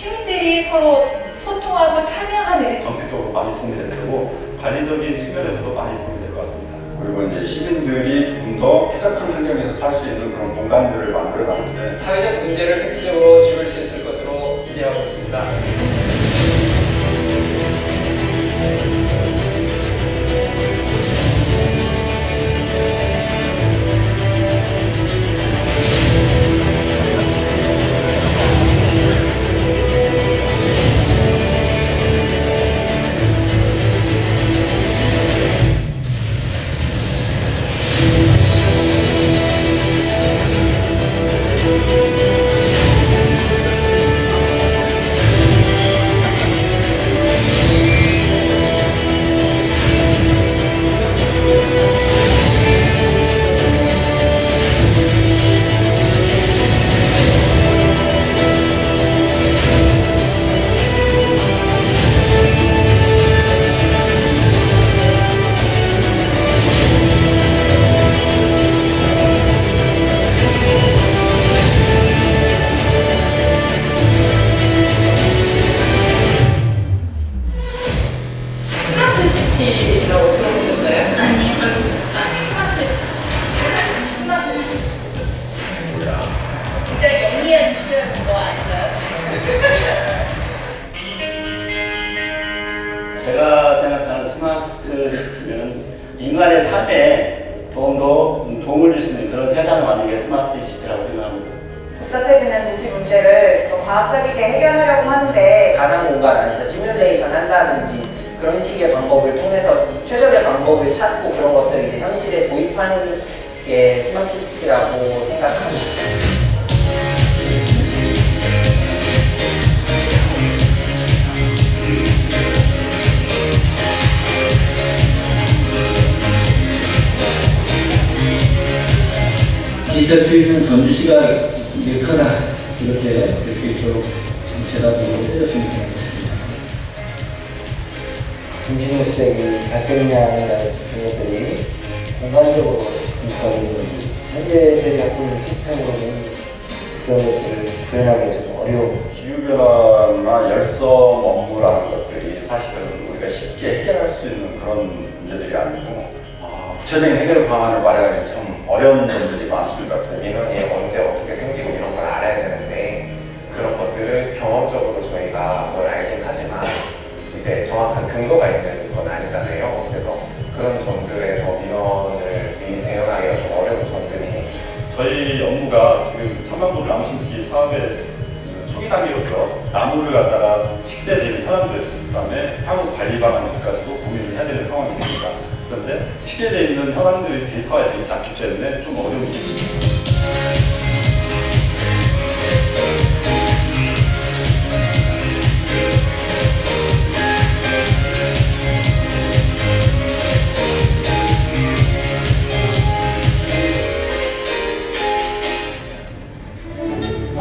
시민들이 서로 소통하고 참여하는 정책적으로 많이 도움이 될 테고 관리적인 측면에서도 많이 도움이 될 것 같습니다. 그리고 이제 시민들이 조금 더 쾌적한 환경에서 살 수 있는 그런 공간들을 만들어 가는데 사회적 문제를 획기적으로 줄일 수 있을 것으로 기대하고 있습니다. 스마트 시티라고 들어보셨어요? 아니요. 스마트 시티. 진짜 영리한 주제는 거 아닌가요? 제가 생각하는 스마트 시티는 인간의 삶에 도움을 줄 수 있는 그런 세상을 만드는 게 스마트 시티라고 생각합니다. 복잡해지는 도시 문제를 좀 과학적이게 해결하려고 하는데 가상 공간 안에서 시뮬레이션 한다든지 그런 식의 방법을 통해서 최적의 방법을 찾고 그런 것들을 이제 현실에 도입하는 게 스마트 시티라고 생각합니다. 디지털 투입은 전주시가 일커나 이렇게 될 수 있도록 정체가 되었으면 좋겠습니다. 중심을 쓰레기 발생량이라든지 그런 것들이 공간적으로 좋아지는 건지 현재 저희 갖고 있는 시스템으로는 그런 것들을 구현하기 좀 어려웁니다. 기후변화나 열섬 업무라는 것들이 사실은 우리가 쉽게 해결할 수 있는 그런 문제들이 아니고 구체적인 해결 방안을 마련하기 참 어려운 점들이 많습니다. 민원이 언제 어떻게 생기고 이런 걸 알아야 되는데 그런 것들을 경험적으로 저희가 뭘 알긴 하지만 이제 정확한 근거가 있는 건 아니잖아요. 그래서 그런 점들에서 민원을 미리 대응하기가 좀 어려운 점들이 저희 업무가 지금 천만불 나무심기 사업의 초기 단계로서 나무를 갖다가 식재되는 현황들, 그다음에 향후 관리 방안까지도 고민을 해야 되는 상황이 있습니다. 그런데 식재되어 있는 현황들이 데이터가 되어 있지 않기 때문에 좀 어려움이 있습니다.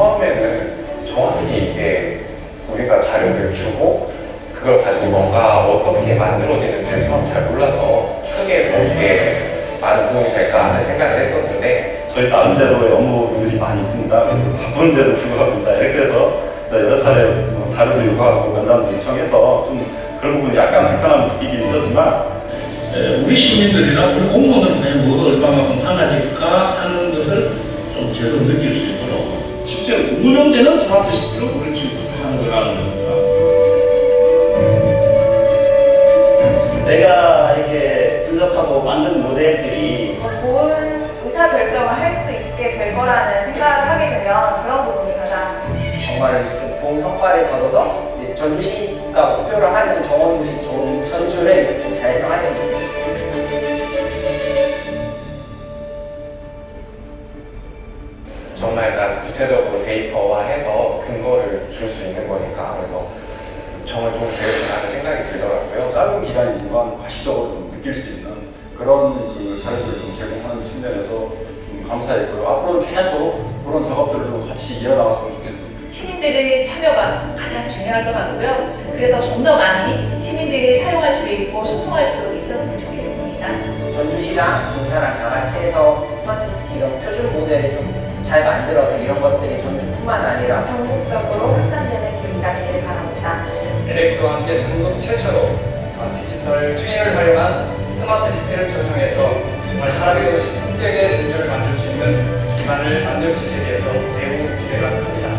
처음에는 정확히 이게 우리가 자료를 주고 그걸 가지고 뭔가 어떻게 만들어지는지를 처음 잘 몰라서 크게 뭐 이게 많은 도움이 될까 하는 생각을 했었는데 저희 나름대로의 업무들이 많이 있습니다. 그래서 바쁜데도 불구하고 엑스에서 여러 차례 자료도 요구하고 면담도 요청해서 좀 그런 부분이 약간 불편함을 느끼긴 있었지만 우리 시민들이나 우리 공무원들 과연 뭐가 얼마만큼 달라질까 하는 것을 좀 제대로 느낄 수 있도록 실제 운영되는 스마트 시티로 우리 지금 구축하는 거라는 겁니다. 내가 이렇게 분석하고 만든 모델들이 더 좋은 의사결정을 할 수 있게 될 거라는 생각을 하게 되면 그런 부분이 가장 정말 좀 좋은 성과를 거둬서 이제 전주시가 목표로 하는 정원도시 전주를 좀 달성할 수 있습니다. 정말 다 구체적으로 데이터화해서 근거를 줄 수 있는 거니까 그래서 정말 도움이 되겠다는 생각이 들더라고요. 짧은 기간이지만 가시적으로 좀 느낄 수 있는 그런 자료들을 좀 제공하는 측면에서 좀 감사했고요. 앞으로는 계속 그런 작업들을 좀 같이 이어나갔으면 좋겠습니다. 시민들의 참여가 가장 중요할 것 같고요. 그래서 좀 더 많이 시민들이 사용할 수 있고 소통할 수 있었으면 좋겠습니다. 전주시랑 군사랑 다 같이 해서 스마트시티 이런 표준 모델을 좀 잘 만들어서 이런 것들이 전주뿐만 아니라 전국적으로 확산되는 기회 준비가 되기를 바랍니다. LX와 함께 전국 최초로 디지털 트윈을 활용한 스마트 시티를 조성해서 정말 사람의 도시 품격의 전율을 만들 수 있는 기반을 만들 수 있게 돼서 매우 기대가 큽니다.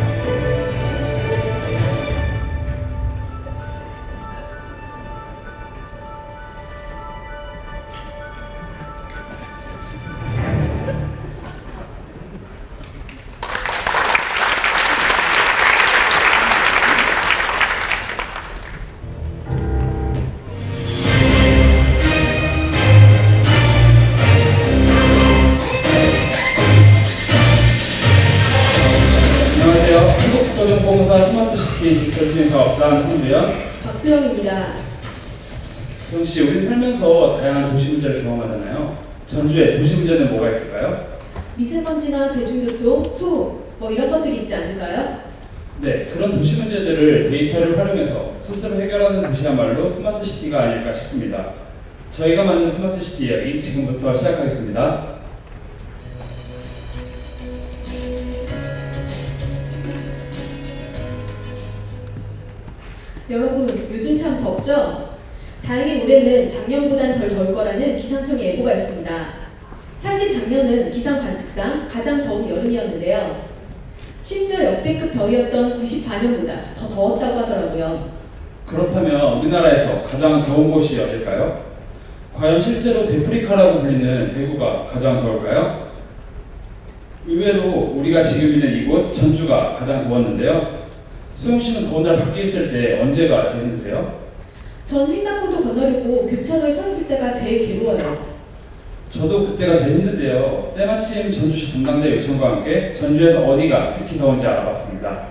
안녕하세요. 한국국토정보공사 스마트시티 디지털 트윈 사업단 홍주연, 박수영입니다. 수영씨, 우리 살면서 다양한 도시 문제를 경험하잖아요. 전주에 도시 문제는 뭐가 있을까요? 미세먼지나 대중교통, 소음, 뭐 이런 것들이 있지 않을까요? 네, 그런 도시 문제들을 데이터를 활용해서 스스로 해결하는 도시야말로 스마트시티가 아닐까 싶습니다. 저희가 만든 스마트시티 이야기 지금부터 시작하겠습니다. 여러분, 요즘 참 덥죠? 다행히 올해는 작년보단 덜 더울 거라는 기상청의 예보가 있습니다. 사실 작년은 기상 관측상 가장 더운 여름이었는데요. 심지어 역대급 더위였던 94년보다 더 더웠다고 하더라고요. 그렇다면 우리나라에서 가장 더운 곳이 어딜까요? 과연 실제로 데프리카라고 불리는 대구가 가장 더울까요? 의외로 우리가 지금 있는 이곳 전주가 가장 더웠는데요. 수영씨는 더운 날 밖에 있을 때 언제가 제일 힘드세요? 전 횡단보도 건너려고 교차로에 섰을 때가 제일 괴로워요. 저도 그때가 제일 힘든데요. 때마침 전주시 담당자 요청과 함께 전주에서 어디가 특히 더운지 알아봤습니다.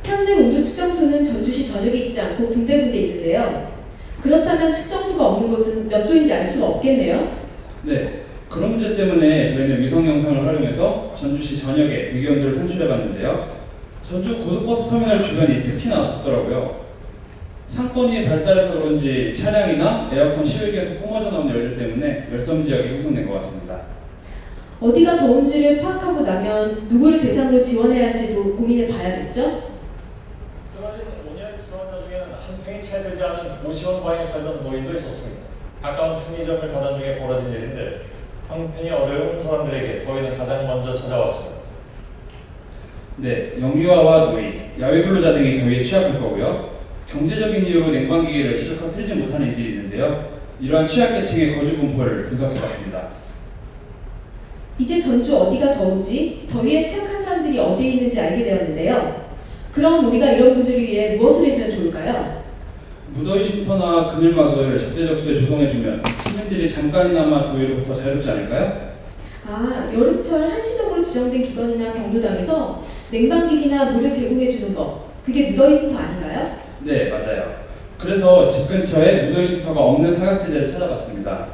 현재 온도 측정소는 전주시 전역에 있지 않고 군데군데 있는데요. 그렇다면 측정소가 없는 곳은 몇 도인지 알 수가 없겠네요. 네, 그런 문제 때문에 저희는 위성 영상을 활용해서 전주시 전역의 대기 온도를 산출해봤는데요. 전주 고속버스 터미널 주변이 특히나 덥더라고요. 상권이 발달해서 그런지 차량이나 에어컨 실외기에서 뿜어져 나오는 열들 때문에 열섬 지역이 형성된 것 같습니다. 어디가 더운지를 파악하고 나면 누구를 대상으로 지원해야 할지도 고민해 봐야겠죠? 쓰러진 5년 지원자 중에는 한 평이 채 되지 않은 고시원방에 살던 노인도 있었습니다. 가까운 편의점을 가던 중에 벌어진 일인데 형편이 어려운 사람들에게 더위는 가장 먼저 찾아왔습니다. 네, 영유아와 노인, 야외 근로자 등이 더위에 취약할 거고요. 경제적인 이유로 냉방기기를 시적하고 틀지 못하는 이들이 있는데요. 이러한 취약계층의 거주 분포를 분석해봤습니다. 이제 전주 어디가 더운지, 더위에 취약한 사람들이 어디에 있는지 알게 되었는데요. 그럼 우리가 이런 분들을 위해 무엇을 해주면 좋을까요? 무더위 쉼터나 그늘막을 적재적소에 조성해주면 시민들이 잠깐이나마 더위로부터 자유롭지 않을까요? 아, 여름철 한시적으로 지정된 기관이나 경로당에서 냉방기기나 물을 제공해주는 거, 그게 무더위 쉼터 아닌가요? 네, 맞아요. 그래서 집 근처에 무더위 쉼터가 없는 사각지대를 찾아봤습니다.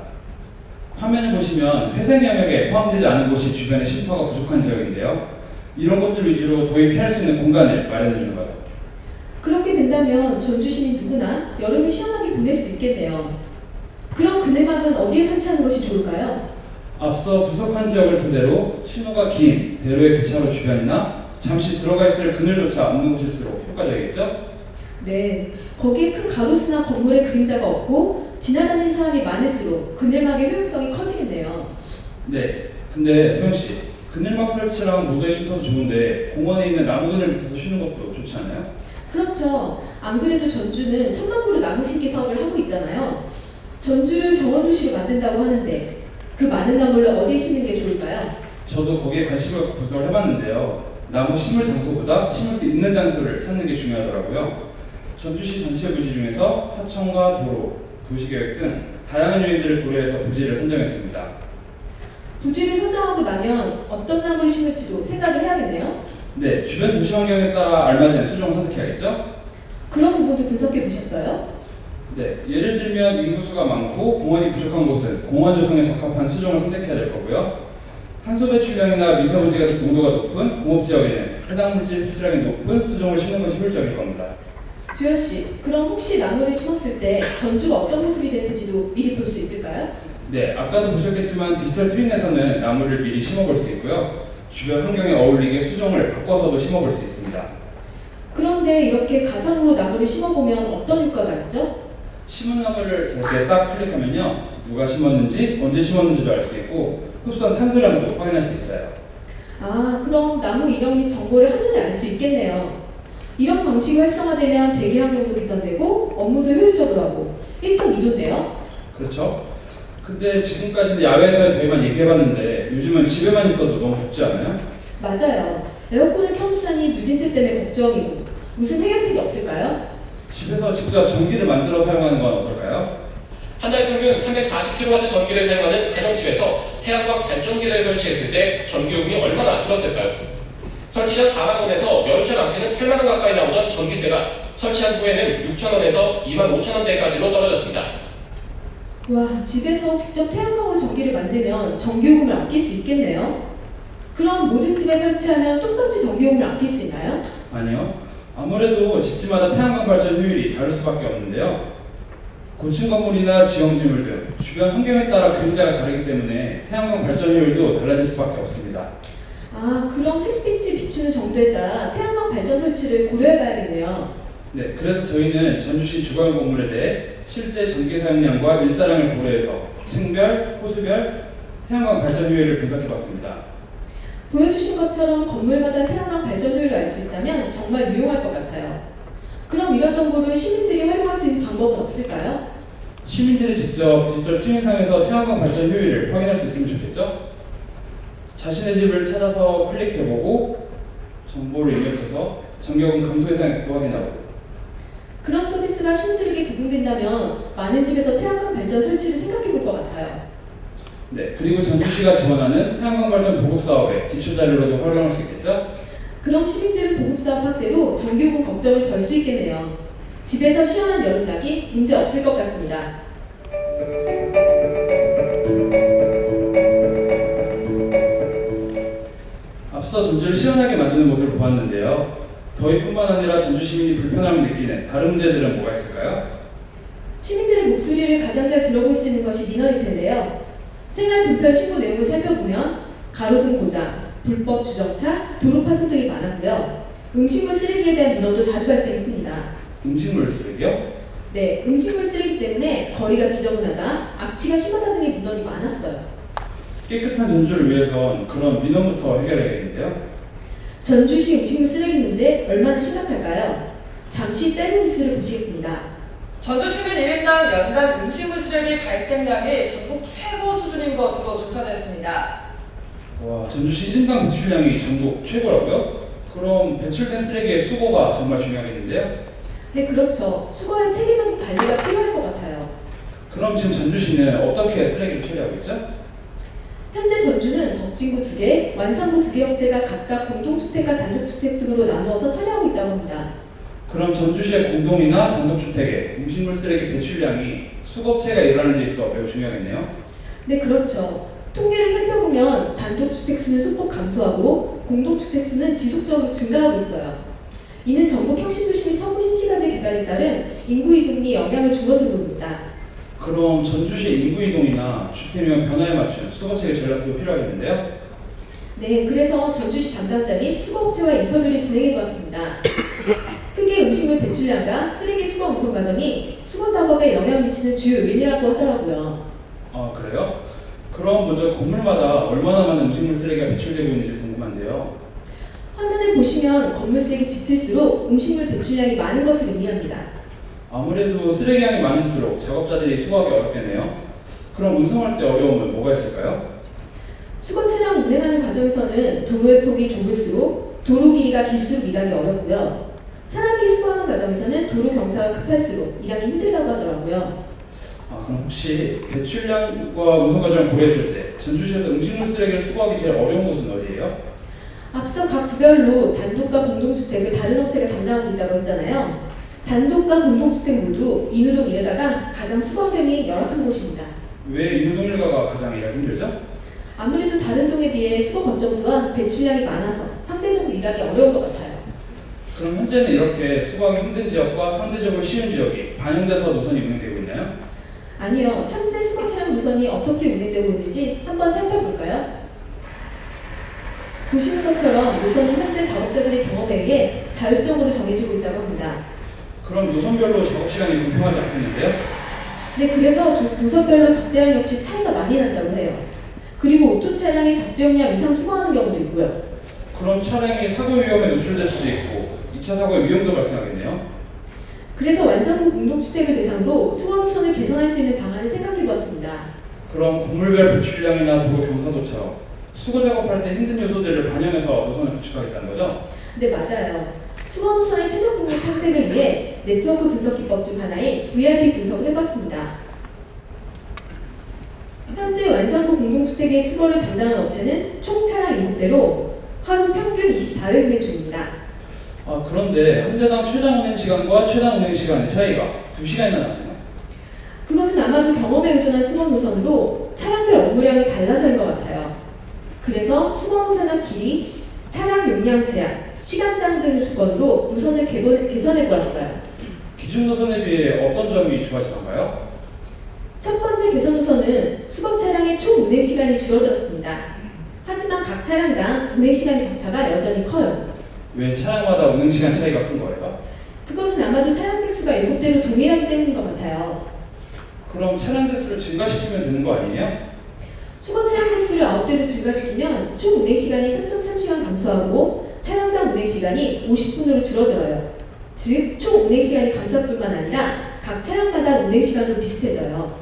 화면을 보시면 회생 영역에 포함되지 않은 곳이 주변에 쉼터가 부족한 지역인데요. 이런 것들 위주로 더위 피할 수 있는 공간을 마련해 주는 거죠. 그렇게 된다면 전주 시민 누구나 여름을 시원하게 보낼 수 있겠네요. 그럼 그늘막은 어디에 설치하는 것이 좋을까요? 앞서 부족한 지역을 토대로 신호가 긴 대로의 교차로 주변이나 잠시 들어가 있을 그늘조차 없는 곳일수록 효과적이겠죠? 네, 거기에 큰 가로수나 건물의 그림자가 없고 지나다니는 사람이 많을수록 그늘막의 효용성이 커지겠네요. 네, 근데 소영씨, 그늘막 설치랑 무더위 쉼터도 좋은데 공원에 있는 나무 그늘 밑에서 쉬는 것도 좋지 않아요? 그렇죠. 안 그래도 전주는 천막으로 나무 심기 사업을 하고 있잖아요. 전주를 정원도시로 만든다고 하는데 그 많은 나무를 어디에 심는 게 좋을까요? 저도 거기에 관심을 갖고 분석을 해봤는데요. 나무 심을 장소보다 심을 수 있는 장소를 찾는 게 중요하더라고요. 전주시 전체 부지 중에서 하천과 도로, 도시계획 등 다양한 요인들을 고려해서 부지를 선정했습니다. 부지를 선정하고 나면 어떤 나무를 심을지도 생각을 해야겠네요. 네, 주변 도시 환경에 따라 알맞은 수종을 선택해야겠죠? 그런 부분도 분석해 보셨어요? 네, 예를 들면 인구수가 많고 공원이 부족한 곳은 공원 조성에 적합한 수종을 선택해야 될 거고요. 탄소 배출량이나 미세먼지 같은 농도가 높은 공업지역에는 해당 물질 흡수량이 높은 수종을 심는 것이 효율적일 겁니다. 주현 씨, 그럼 혹시 나무를 심었을 때 전주가 어떤 모습이 되는지도 미리 볼 수 있을까요? 네, 아까도 보셨겠지만 디지털 트윈에서는 나무를 미리 심어볼 수 있고요. 주변 환경에 어울리게 수종을 바꿔서도 심어볼 수 있습니다. 그런데 이렇게 가상으로 나무를 심어보면 어떤 효과가 있죠? 심은 나무를 이렇게 딱 클릭하면요, 누가 심었는지, 언제 심었는지도 알 수 있고 흡수한 탄소량도 확인할 수 있어요. 아, 그럼 나무 이력 및 정보를 한눈에 알 수 있겠네요. 이런 방식이 활성화되면 대기 환경도 개선되고 업무도 효율적으로 하고 일석이조인데요. 그렇죠? 근데 지금까지는 야외에서 저희만 얘기해봤는데 요즘은 집에만 있어도 너무 덥지 않아요? 맞아요. 에어컨을 켜놓자니 누진세 때문에 걱정이고 무슨 해결책이 없을까요? 집에서 직접 전기를 만들어 사용하는 건 어떨까요? 한 달 평균 340kW 전기를 사용하는 가정집에서 태양광 발전기를 설치했을 때 전기요금이 얼마나 줄었을까요? 설치 전 4만 원에서 여름철 앞에는 8만 원 가까이 나오던 전기세가 설치한 후에는 6천 원에서 2만 5천 원대까지로 떨어졌습니다. 와, 집에서 직접 태양광으로 전기를 만들면 전기요금을 아낄 수 있겠네요. 그럼 모든 집에 설치하면 똑같이 전기요금을 아낄 수 있나요? 아니요. 아무래도 집집마다 태양광 발전 효율이 다를 수밖에 없는데요. 고층 건물이나 지형지물 등 주변 환경에 따라 그림자가 다르기 때문에 태양광 발전 효율도 달라질 수밖에 없습니다. 아, 그럼 햇빛이 비추는 정도에 따라 태양광 발전 설치를 고려해봐야겠네요. 네, 그래서 저희는 전주시 주거용 건물에 대해 실제 전기 사용량과 일사량을 고려해서 층별, 호수별 태양광 발전 효율을 분석해봤습니다. 보여주신 것처럼 건물마다 태양광 발전 효율을 알 수 있다면 정말 유용할 것 같아요. 그럼 이런 정보를 시민들이 활용할 수 있는 방법은 없을까요? 시민들이 직접 디지털 스트리밍상에서 태양광 발전 효율을 확인할 수 있으면 좋겠죠? 자신의 집을 찾아서 클릭해보고 정보를 입력해서 전기요금 감소 예상액도 확인하고. 그런 서비스가 시민들에게 제공된다면 많은 집에서 태양광 발전 설치를 생각해볼 것 같아요. 네, 그리고 전주시가 지원하는 태양광 발전 보급 사업의 기초 자료로도 활용할 수 있겠죠? 그럼 시민들은 보급 사업 확대로 전기요금 걱정을 덜 수 있겠네요. 집에서 시원한 여름나기 문제 없을 것 같습니다. 앞서 전주를 시원하게 만드는 모습을 보았는데요. 더위뿐만 아니라 전주 시민이 불편함을 느끼는 다른 문제들은 뭐가 있을까요? 시민들의 목소리를 가장 잘 들어볼 수 있는 것이 민원일 텐데요. 생활 불편 신고 내용을 살펴보면 가로등 고장, 불법 주정차, 도로 파손 등이 많았고요. 음식물 쓰레기에 대한 민원도 자주 발생했습니다. 음식물 쓰레기요? 네, 음식물 쓰레기 때문에 거리가 지저분하다, 악취가 심하다 등의 민원이 많았어요. 깨끗한 전주를 위해선 그런 민원부터 해결해야겠는데요. 전주시 음식물 쓰레기 문제 얼마나 심각할까요? 잠시 짧은 뉴스를 보시겠습니다. 전주 시민 1인당 연간 음식물 쓰레기 발생량이 전국 최고 수준인 것으로 조사됐습니다. 와, 전주시 1인당 배출량이 전국 최고라고요? 그럼 배출된 쓰레기의 수거가 정말 중요하겠는데요? 네, 그렇죠. 수거의 체계적인 관리가 필요할 것 같아요. 그럼 지금 전주시는 어떻게 쓰레기를 처리하고 있죠? 현재 전주는 덕진구 2개, 완산구 2개 업체가 각각 공동주택과 단독주택 등으로 나누어서 처리하고 있다고 합니다. 그럼 전주시의 공동이나 단독주택의 음식물 쓰레기 배출량이 수거업체가 일하는 데 있어 매우 중요하겠네요? 네, 그렇죠. 통계를 살펴보면 단독주택 수는 소폭 감소하고 공동주택 수는 지속적으로 증가하고 있어요. 이는 전국 혁신도시 및 서구 신시가지 개발에 따른 인구 이동이 영향을 준 것으로 보입니다. 그럼 전주시의 인구 이동이나 주택명 변화에 맞춘 수거체계 전략도 필요하겠는데요? 네, 그래서 전주시 담당자 및 수거업체와 인터뷰를 진행해보았습니다. 크게 음식물 배출량과 쓰레기 수거 운송 과정이 수거 작업에 영향을 미치는 주요 요인이라고 하더라고요. 아, 그래요? 그럼 먼저 건물마다 얼마나 많은 음식물 쓰레기가 배출되고 있는지 궁금한데요. 화면을 보시면 건물 쓰레기 짙을수록 음식물 배출량이 많은 것을 의미합니다. 아무래도 쓰레기량이 많을수록 작업자들이 수거하기 어렵겠네요. 그럼 운송할 때 어려움은 뭐가 있을까요? 수거 차량 운행하는 과정에서는 도로의 폭이 좁을수록 도로 길이가 길수록 일하기 어렵고요. 사람이 수거하는 과정에서는 도로 경사가 급할수록 일하기 힘들다고 하더라고요. 아, 그럼 혹시 배출량과 운송 과정을 고려했을 때 전주시에서 음식물 쓰레기를 수거하기 제일 어려운 곳은 어디예요? 앞서 각 구별로 단독과 공동주택을 다른 업체가 담당하고 있다고 했잖아요. 단독과 공동주택 모두 인후동 일가가 가장 수거 환경이 열악한 곳입니다. 왜 인후동 일가가 가장 일하기 힘들죠? 아무래도 다른 동에 비해 수거 건정수와 배출량이 많아서 상대적으로 일하기 어려운 것 같아요. 그럼 현재는 이렇게 수거하기 힘든 지역과 상대적으로 쉬운 지역이 반영돼서 노선이 운행되고 있나요? 아니요. 현재 수거 차량 노선이 어떻게 운행되고 있는지 한번 살펴볼까요? 보시는 것처럼 노선은 현재 작업자들의 경험에 의해 자율적으로 정해지고 있다고 합니다. 그럼 노선별로 작업 시간이 공평하지 않겠는데요? 네, 그래서 노선별로 적재량 역시 차이가 많이 난다고 해요. 그리고 오토 차량이 적재용량 이상 수거하는 경우도 있고요. 그럼 차량이 사고 위험에 노출될 수도 있고 2차 사고의 위험도 발생하겠네요. 그래서 완성구 공동주택을 대상으로 수거 노선을 개선할 수 있는 방안을 생각해보았습니다. 그럼 건물별 배출량이나 도로 경사도처럼 수거 작업할 때 힘든 요소들을 반영해서 노선을 구축하겠다는 거죠? 네, 맞아요. 수거 노선의 최적 공급 탐색을 위해 네트워크 분석 기법 중 하나인 VRP 분석을 해봤습니다. 현재 완성구 공동주택의 수거를 담당하는 업체는 총 차량 7대로 하루 평균 24회 운행 중입니다. 그런데 한 대당 최장 운행 시간과 최단 운행 시간의 차이가 2시간이나 나네요. 그것은 아마도 경험에 의존한 수거 노선으로 차량별 업무량이 달라서인 것 같아요. 그래서 수거 노선의 길이, 차량 용량 제한, 시간장 등을 조건으로 노선을 개선해 보았어요. 기존 노선에 비해 어떤 점이 좋아지던가요? 첫 번째 개선 노선은 수거 차량의 총 운행 시간이 줄어들었습니다. 하지만 각 차량당 운행 시간의 격차가 여전히 커요. 왜 차량마다 운행 시간 차이가 큰 거예요? 그것은 아마도 차량 대수가 7대로 동일하기 때문인 것 같아요. 그럼 차량 대수를 증가시키면 되는 거 아니에요? 수거 차량 대수를 9대로 증가시키면 총 운행 시간이 3.3시간 감소하고 차량당 운행 시간이 50분으로 줄어들어요. 즉, 총 운행 시간이 감소뿐만 아니라 각 차량마다 운행 시간도 비슷해져요.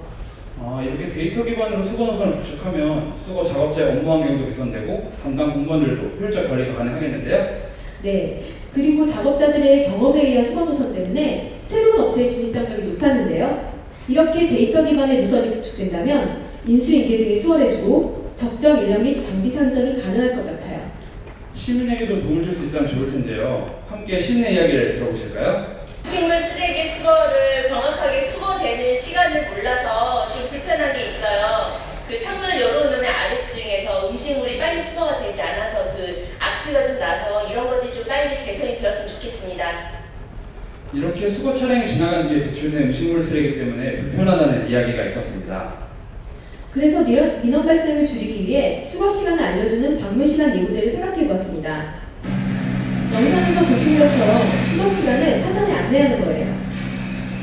이렇게 데이터 기반으로 수거 노선을 구축하면 수거 작업자의 업무 환경도 개선되고 담당 공무원들도 효율적 관리가 가능하겠는데요? 네, 그리고 작업자들의 경험에 의한 수거 노선 때문에 새로운 업체의 진입장벽이 높았는데요. 이렇게 데이터 기반의 노선이 구축된다면 인수인계 등이 수월해지고 적정 인력 및 장비 산정이 가능할 것 같아요. 시민에게도 도움을 줄 수 있다면 좋을 텐데요. 함께 시민의 이야기를 들어보실까요? 음식물 쓰레기 수거를 정확하게 수거되는 시간을 몰라서 좀 불편한 게 있어요. 그 창문을 열어놓으면 아래층에서 음식물이 빨리 수거가 되지 않아서 그 악취가 좀 나서 이런 것들이 좀 빨리 개선이 되었으면 좋겠습니다. 이렇게 수거 차량이 지나간 뒤에 배출된 음식물 쓰레기 때문에 불편하다는 이야기가 있었습니다. 그래서 민원 발생을 줄이기 위해 수거 시간을 알려주는 방문 시간 예고제를 생각해보았습니다. 영상에서 보신 것처럼 수거 시간을 사전에 안내하는 거예요.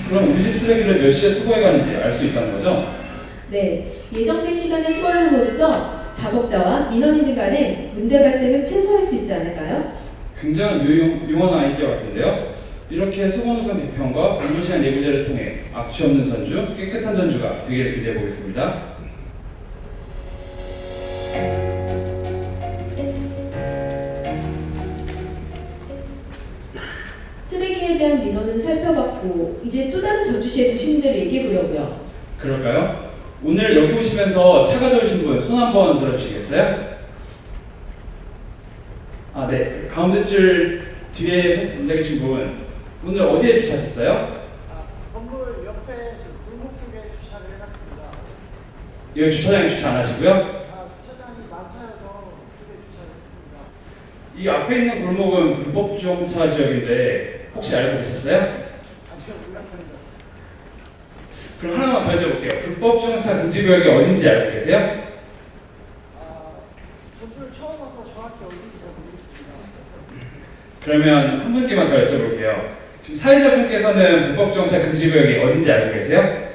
그럼 우리 집 쓰레기를 몇 시에 수거해 가는지 알 수 있다는 거죠? 네, 예정된 시간에 수거를 함으로써 작업자와 민원인 간의 문제 발생을 최소화할 수 있지 않을까요? 굉장히 유용한 아이디어 같은데요. 이렇게 수거 노선 개편과 방문 시간 예고제를 통해 악취 없는 전주, 깨끗한 전주가 되기를 기대해 보겠습니다. 쓰레기에 대한 민원은 살펴봤고 이제 또 다른 전주시의 도시 문제를 얘기해 보려고요. 그럴까요? 오늘 여기 오시면서 차가 더우신 분 손 한번 들어주시겠어요? 네. 가운데 줄 뒤에 앉아 계신 분 오늘 어디에 주차하셨어요? 건물 옆에 골목 쪽에 주차를 해놨습니다. 여기 주차장에 주차 안 하시고요? 주차장이 많차여서 그쪽에 주차를 했습니다. 이 앞에 있는 골목은 불법 주정차 지역인데 혹시 알고 계셨어요? 아니요, 몰랐습니다. 그럼 하나만 더 여쭤볼게요. 불법 주정차 금지 구역이 어딘지 알고 계세요? 전주를 처음 와서 정확히 어딘지 잘 모르겠습니다. 그러면 한 분께만 더 여쭤볼게요. 지금 사회자분께서는 불법 주정차 금지 구역이 어딘지 알고 계세요?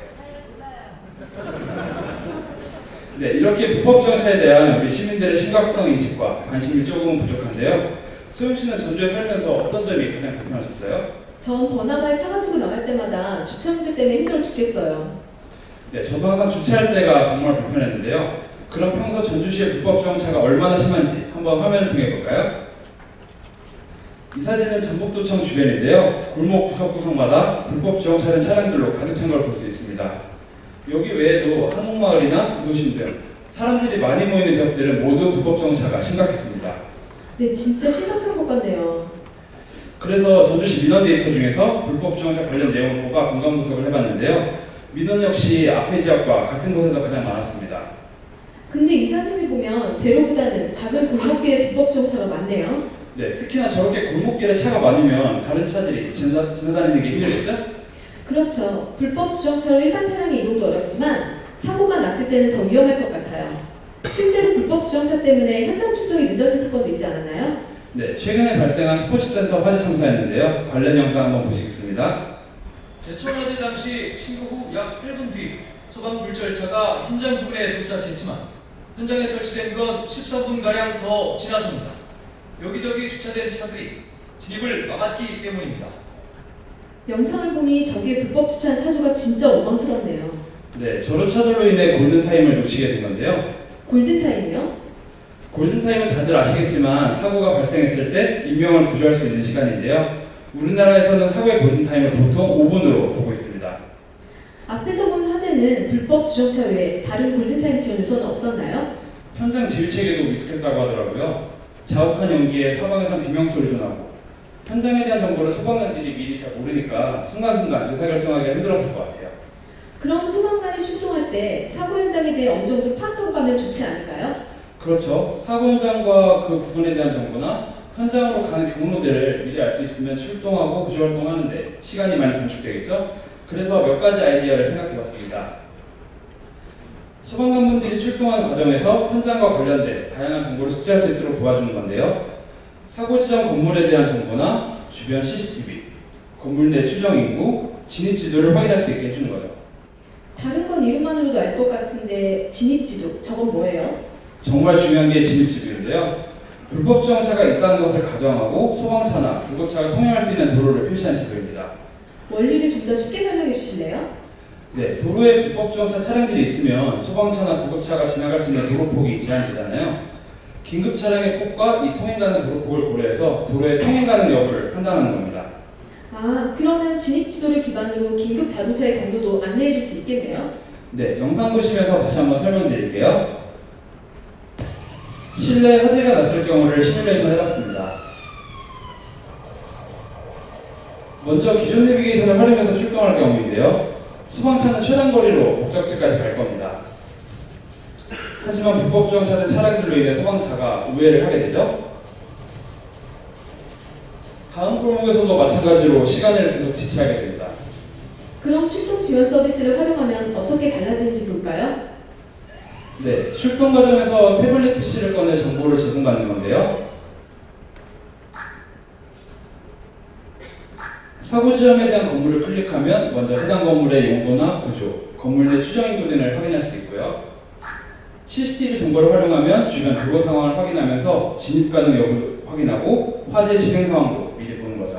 네, 이렇게 불법 주정차에 대한 우리 시민들의 심각성 인식과 관심이 조금 부족한데요. 소영 씨는 전주에 살면서 어떤 점이 가장 불편하셨어요? 전 번화가에 차 가지고 나갈 때마다 주차 문제 때문에 힘들어 죽겠어요. 네, 저도 항상 주차할 때가 정말 불편했는데요. 그럼 평소 전주시의 불법 주정차가 얼마나 심한지 한번 화면을 통해 볼까요? 이 사진은 전북도청 주변인데요. 골목 구석구석마다 불법 주정차된 차량들로 가득 찬 걸 볼 수 있습니다. 여기 외에도 한옥마을이나 구도심 등 사람들이 많이 모이는 지역들은 모두 불법 주정차가 심각했습니다. 네, 진짜 심각한 것 같네요. 그래서 전주시 민원 데이터 중에서 불법 주정차 관련 내용을 뽑아 공간 분석을 해봤는데요. 민원 역시 앞에 지역과 같은 곳에서 가장 많았습니다. 근데 이 사진을 보면 대로보다는 작은 골목길에 불법 주정차가 많네요. 네, 특히나 저렇게 골목길에 차가 많으면 다른 차들이 지나다니는 게 힘들겠죠? 그렇죠. 불법 주정차로 일반 차량의 이동도 어렵지만 사고가 났을 때는 더 위험할 것 같아요. 실제로 불법 주정차 때문에 현장 출동이 늦어진 사건도 있지 않았나요? 네, 최근에 발생한 스포츠센터 화재 청사였는데요. 관련 영상 한번 보시겠습니다. 제천 화재 당시 신고 후 약 8분 뒤 소방 물절차가 현장 부근에 도착했지만 현장에 설치된 건 13분가량 더 지나sob니다. 여기저기 주차된 차들이 진입을 막았기 때문입니다. 영상을 보니 저기에 불법 주차한 차주가 진짜 원망스럽네요. 네, 저런 차들로 인해 골든타임을 놓치게 된 건데요. 골든타임이요? 골든타임은 다들 아시겠지만 사고가 발생했을 때 인명을 구조할 수 있는 시간인데요. 우리나라에서는 사고의 골든타임을 보통 5분으로 보고 있습니다. 앞에서 본 화재는 불법 주정차 외에 다른 골든타임 지원 요소는 없었나요? 현장 지휘체계도 미숙했다고 하더라고요. 자욱한 연기에 사방에서 비명소리도 나고 현장에 대한 정보를 소방관들이 미리 잘 모르니까 순간순간 의사결정하기가 힘들었을 것 같아요. 그럼 소방관이 출동할 때 사고 현장에 대해 어느 정도 파악하고 가면 좋지 않을까요? 그렇죠. 사고 현장과 그 부분에 대한 정보나 현장으로 가는 경로들을 미리 알 수 있으면 출동하고 구조활동하는데 시간이 많이 단축되겠죠? 그래서 몇 가지 아이디어를 생각해봤습니다. 소방관분들이 출동하는 과정에서 현장과 관련된 다양한 정보를 숙지할 수 있도록 도와주는 건데요. 사고 지점 건물에 대한 정보나 주변 CCTV, 건물 내 추정 인구, 진입 지도를 확인할 수 있게 해주는 거죠. 다른 건 이름만으로도 알 것 같은데 진입지도, 저건 뭐예요? 정말 중요한 게 진입지도인데요. 불법 주정차가 있다는 것을 가정하고 소방차나 구급차가 통행할 수 있는 도로를 표시한 지도입니다. 원리를 좀 더 쉽게 설명해 주실래요? 네, 도로에 불법 주정차 차량들이 있으면 소방차나 구급차가 지나갈 수 있는 도로폭이 제한되잖아요. 긴급 차량의 폭과 이 통행 가능 도로폭을 고려해서 도로의 통행 가능 여부를 판단하는 겁니다. 아, 그러면 진입지도를 기반으로 긴급 자동차의 경로도 안내해 줄 수 있겠네요? 네, 영상 보시면서 다시 한번 설명드릴게요. 실내 화재가 났을 경우를 시뮬레이션 해봤습니다. 먼저 기존 내비게이션을 활용해서 출동할 경우인데요. 소방차는 최단 거리로 목적지까지 갈 겁니다. 하지만 불법 주정차된 차량들로 인해 소방차가 우회를 하게 되죠. 다음 골목에서도 마찬가지로 시간을 계속 지체하게 됩니다. 그럼 출동 지원 서비스를 활용하면 어떻게 달라지는지 볼까요? 네, 출동 과정에서 태블릿 PC를 꺼내 정보를 제공받는 건데요. 사고 지점에 대한 건물을 클릭하면 먼저 해당 건물의 용도나 구조, 건물 내 추정 인구 등을 확인할 수 있고요. CCTV 정보를 활용하면 주변 도로 상황을 확인하면서 진입 가능 여부를 확인하고 화재 진행 상황도 미리 보는 거죠.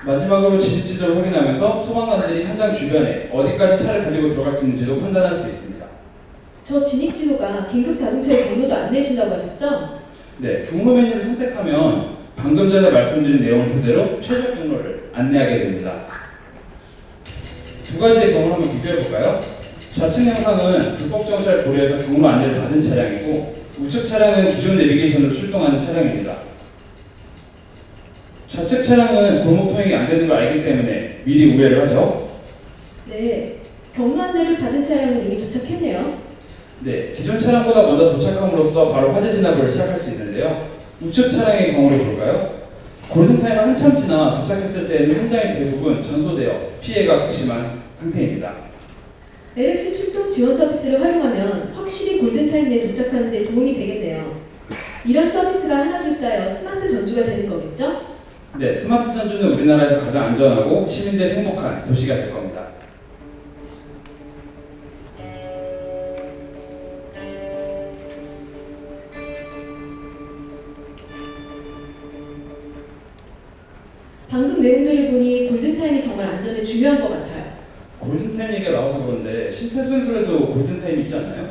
마지막으로 진입 지도를 확인하면서 소방관들이 현장 주변에 어디까지 차를 가지고 들어갈 수 있는지도 판단할 수 있습니다. 저 진입지도가 긴급 자동차의 경로도 안내해 준다고 하셨죠? 네, 경로 메뉴를 선택하면 방금 전에 말씀드린 내용을 토대로 최종 경로를 안내하게 됩니다. 두 가지의 경우를 한번 비교해 볼까요? 좌측 영상은 불법 주정차를 고려해서 경로 안내를 받은 차량이고 우측 차량은 기존 내비게이션으로 출동하는 차량입니다. 좌측 차량은 골목 통행이 안 되는 걸 알기 때문에 미리 우회를 하죠. 네, 경로 안내를 받은 차량은 이미 도착했네요. 네, 기존 차량보다 먼저 도착함으로써 바로 화재 진압을 시작할 수 있는데요. 우측 차량의 경우를 볼까요? 골든타임을 한참 지나 도착했을 때에는 현장의 대부분 전소되어 피해가 극심한 상태입니다. LX 출동 지원 서비스를 활용하면 확실히 골든타임 내에 도착하는 데 도움이 되겠네요. 이런 서비스가 하나둘 쌓여 스마트 전주가 되는 거겠죠? 네, 스마트 전주는 우리나라에서 가장 안전하고 시민들이 행복한 도시가 될 겁니다. 방금 내용들을 보니 골든타임이 정말 안전에 중요한 것 같아요. 골든타임 얘기가 나와서 그런데 심폐소생술에도 골든타임이 있지 않나요?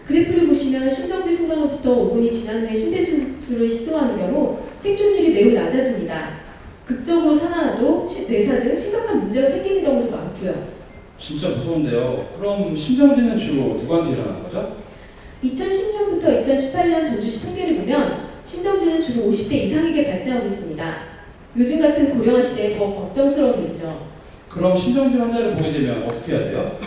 그래프를 보시면 심정지 순간으로부터 5분이 지난 후에 심폐소생술을 시도하는 경우 생존율이 매우 낮아집니다. 극적으로 살아나도 뇌사 등 심각한 문제가 생기는 경우도 많고요. 진짜 무서운데요. 그럼 심정지는 주로 누구한테 일어나는 거죠? 2010년부터 2018년 전주시 통계를 보면 심정지는 주로 50대 이상에게 발생하고 있습니다. 요즘 같은 고령화 시대에 더 걱정스러운 일이죠. 그럼 심정지 환자를 보게 되면 어떻게 해야 돼요?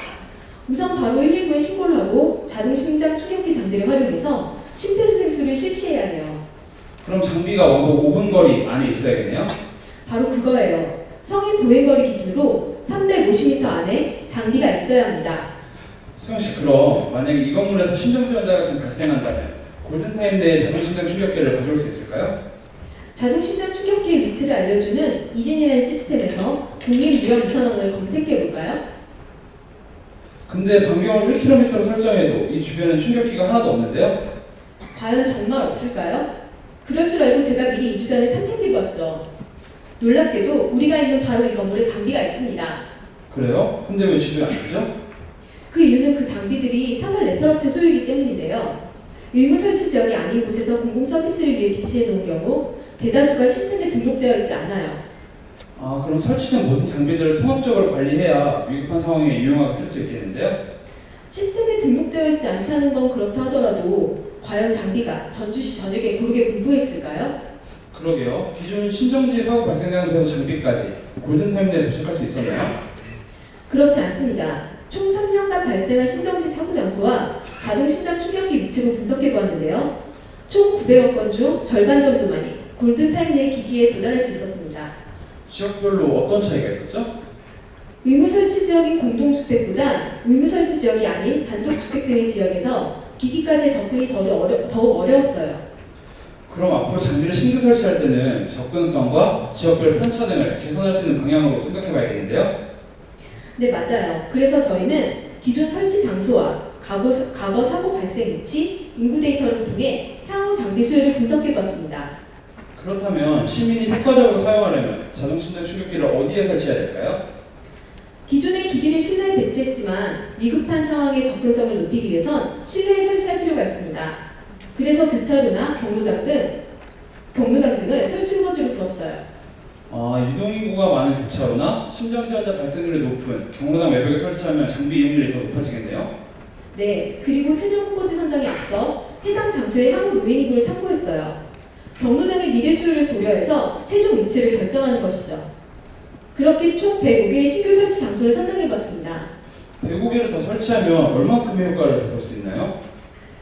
우선 바로 119에 신고를 하고 자동 심장 추격기 장비를 활용해서 심폐소생술을 실시해야 해요. 그럼 장비가 원고 5분 거리 안에 있어야겠네요? 바로 그거예요. 성인 보행거리 기준으로 350m 안에 장비가 있어야 합니다. 수영씨, 그럼 만약에 이 건물에서 심장지원자가 지금 발생한다면 골든타임 내에 자동심장 충격기를 가져올 수 있을까요? 자동심장 충격기의 위치를 알려주는 이진이라는 시스템에서 국립 위험 우선원을 검색해볼까요? 근데 반경을 1km로 설정해도 이 주변엔 충격기가 하나도 없는데요? 과연 정말 없을까요? 그럴 줄 알고 제가 미리 이 주변을 탐색해보았죠. 놀랍게도 우리가 있는 바로 이 건물에 장비가 있습니다. 그래요? 근데 왜 지도에 안 뜨죠? 그 이유는 그 장비들이 사설 네트워크 소유이기 때문인데요. 의무 설치 지역이 아닌 곳에서 공공 서비스를 위해 비치해 놓은 경우 대다수가 시스템에 등록되어 있지 않아요. 아, 그럼 설치된 모든 장비들을 통합적으로 관리해야 위급한 상황에 유용하게 쓸 수 있겠는데요? 시스템에 등록되어 있지 않다는 건 그렇다 하더라도 과연 장비가 전주시 전역에 고르게 분포해 있을까요? 그러게요. 기존 신정지 사고 발생 장소에서 장비까지 골든타임 내에 도착할 수 있었나요? 그렇지 않습니다. 총 3년간 발생한 신정지 사고 장소와 자동심장 충격기 위치로 분석해 보았는데요. 총 900여 건 중 절반 정도만이 골든타임 내 기기에 도달할 수 있었습니다. 지역별로 어떤 차이가 있었죠? 의무 설치 지역인 공동주택보다 의무 설치 지역이 아닌 단독주택 등의 지역에서 기기까지의 접근이 더욱 어려웠어요. 그럼 앞으로 장비를 신규 설치할 때는 접근성과 지역별 편차 등을 개선할 수 있는 방향으로 생각해 봐야겠는데요? 네, 맞아요. 그래서 저희는 기존 설치 장소와 과거 사고 발생 위치, 인구 데이터를 통해 향후 장비 수요를 분석해 봤습니다. 그렇다면 시민이 효과적으로 사용하려면 자동심장 충격기를 어디에 설치해야 될까요? 기존의 기기를 실내에 배치했지만 위급한 상황의 접근성을 높이기 위해선 실내에 설치할 필요가 있습니다. 그래서 교차로나 경로당 등을 설치 우선지로 두었어요. 아, 유동인구가 많은 교차로나 심장지원자 발생률이 높은 경로당 외벽에 설치하면 장비 이용률이 더 높아지겠네요? 네, 그리고 최종 홍보지 선정에 앞서 해당 장소의 향후 노인 인구를 참고했어요. 경로당의 미래 수요를 고려해서 최종 위치를 결정하는 것이죠. 그렇게 총 105개의 신규 설치 장소를 선정해봤습니다. 105개를 더 설치하면 얼마큼의 효과를 볼 수 있나요?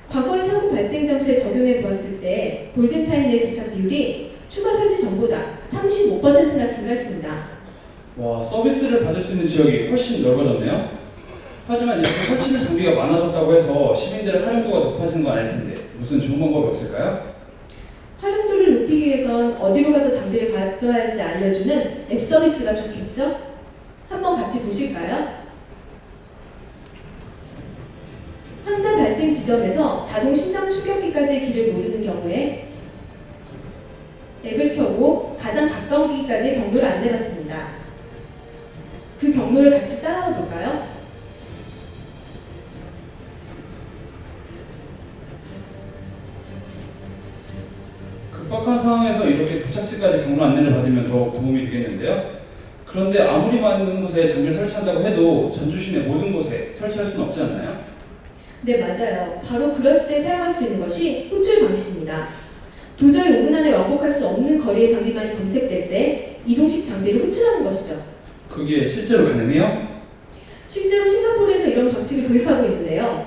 과거의 사고 발생 장소에 적용해 보았을 때 골든타임 내 도착 비율이 추가 설치 전보다 35%나 증가했습니다. 와, 서비스를 받을 수 있는 지역이 훨씬 넓어졌네요? 하지만 이렇게 설치된 장비가 많아졌다고 해서 시민들의 활용도가 높아진 건 아닐 텐데 무슨 좋은 방법이 없을까요? 활용도를 높이기 위해선 어디로 가서 장비를 가져야 할지 알려주는 앱 서비스가 좋겠죠? 한번 같이 보실까요? 환자 발생 지점에서 자동 심장 충격기까지의 길을 모르는 경우에 앱을 켜고 가장 가까운 기기까지 경로를 안내받습니다. 그 경로를 같이 따라가 볼까요? 급박한 상황에서 이렇게 도착지까지 경로 안내를 받으면 더 도움이 되겠는데요? 그런데 아무리 많은 곳에 장비를 설치한다고 해도 전주 시내 모든 곳에 설치할 수는 없지 않나요? 네, 맞아요. 바로 그럴 때 사용할 수 있는 것이 호출 방식입니다. 도저히 5분 안에 왕복할 수 없는 거리의 장비만이 검색될 때 이동식 장비를 호출하는 것이죠. 그게 실제로 가능해요? 실제로 싱가포르에서 이런 방식을 도입하고 있는데요.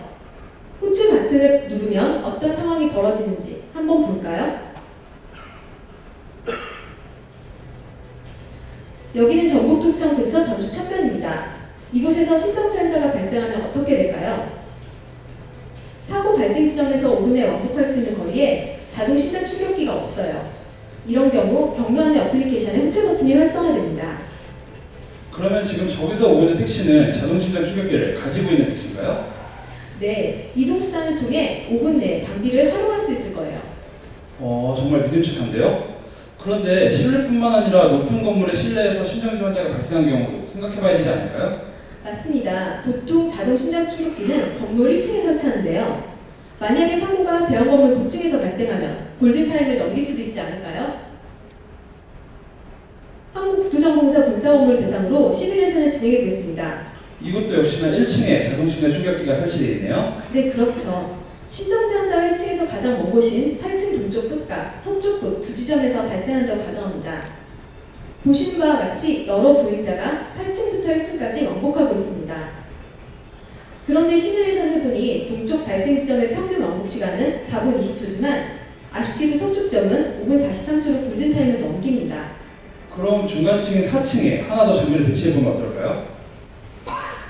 호출 버튼을 누르면 어떤 상황이 벌어지는지 한번 볼까요? 여기는 전북도청 근처 전주 찻변입니다. 이곳에서 심장지원자가 발생하면 어떻게 될까요? 사고 발생 지점에서 5분에 왕복할 수 있는 거리에 자동 심장 충격기가 없어요. 이런 경우 경로 안내 어플리케이션에 호출 버튼이 활성화됩니다. 그러면 지금 저기서 오는 택시는 자동 심장 충격기를 가지고 있는 택시인가요? 네, 이동수단을 통해 5분 내에 장비를 활용할 수 있을 거예요. 정말 믿음직한데요? 그런데 실내뿐만 아니라 높은 건물의 실내에서 심장지원자가 발생한 경우도 생각해봐야 되지 않을까요? 맞습니다. 보통 자동 심장 충격기는 건물 1층에 설치하는데요. 만약에 사고가 대형 건물 복층에서 발생하면 골든타임을 넘길 수도 있지 않을까요? 한국국토정보공사 분사업무를 대상으로 시뮬레이션을 진행해 보겠습니다. 이것도 역시나 1층에 자동 심장 충격기가 설치되어 있네요? 네, 그렇죠. 심장지원자가 1층에서 가장 먼 곳인 8층 동쪽 끝과 서쪽 끝 두 지점에서 발생한다고 가정합니다. 보시는 바와 같이 여러 보행자가 8층부터 1층까지 왕복하고 있습니다. 그런데 시뮬레이션을 해보니 동쪽 발생 지점의 평균 왕복 시간은 4분 20초지만 아쉽게도 서쪽 지점은 5분 43초로 골든타임을 넘깁니다. 그럼 중간층인 4층에 하나 더 장비를 배치해보면 어떨까요?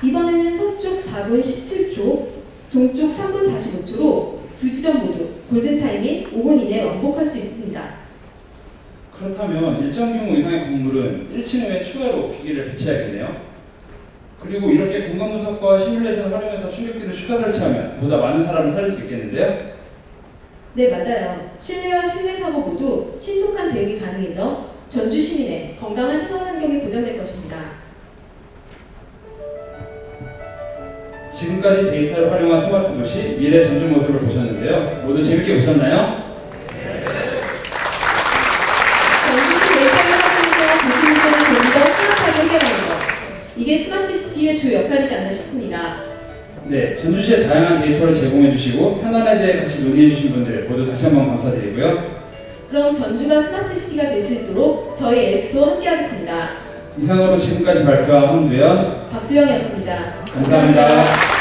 이번에는 서쪽 4분 17초, 동쪽 3분 45초로 두 지점 모두 골든타임인 5분 이내 왕복할 수 있습니다. 그렇다면 일정 규모 이상의 건물은 1층에 추가로 기기를 배치해야겠네요. 그리고 이렇게 공간 분석과 시뮬레이션을 활용해서 충격기를 추가 설치하면 보다 많은 사람을 살릴 수 있겠는데요? 네, 맞아요. 실내와 실내 사고 모두 신속한 대응이 가능해져 전주 시민의 건강한 생활 환경이 보장될 것입니다. 지금까지 데이터를 활용한 스마트 도시 미래 전주 모습을 보셨는데요. 모두 재밌게 보셨나요? 전주시 데이터를 활용해서 도시 문제를 좀 더 스마트하게 해결하는 것. 이게 스마트 시티의 주 역할이지 않나 싶습니다. 네, 전주시의 다양한 데이터를 제공해 주시고 현안에 대해 같이 논의해 주신 분들 모두 다시 한번 감사드리고요. 그럼 전주가 스마트 시티가 될 수 있도록 저희 LX도 함께하겠습니다. 이상으로 지금까지 발표한 황두현, 박수영이었습니다. 감사합니다.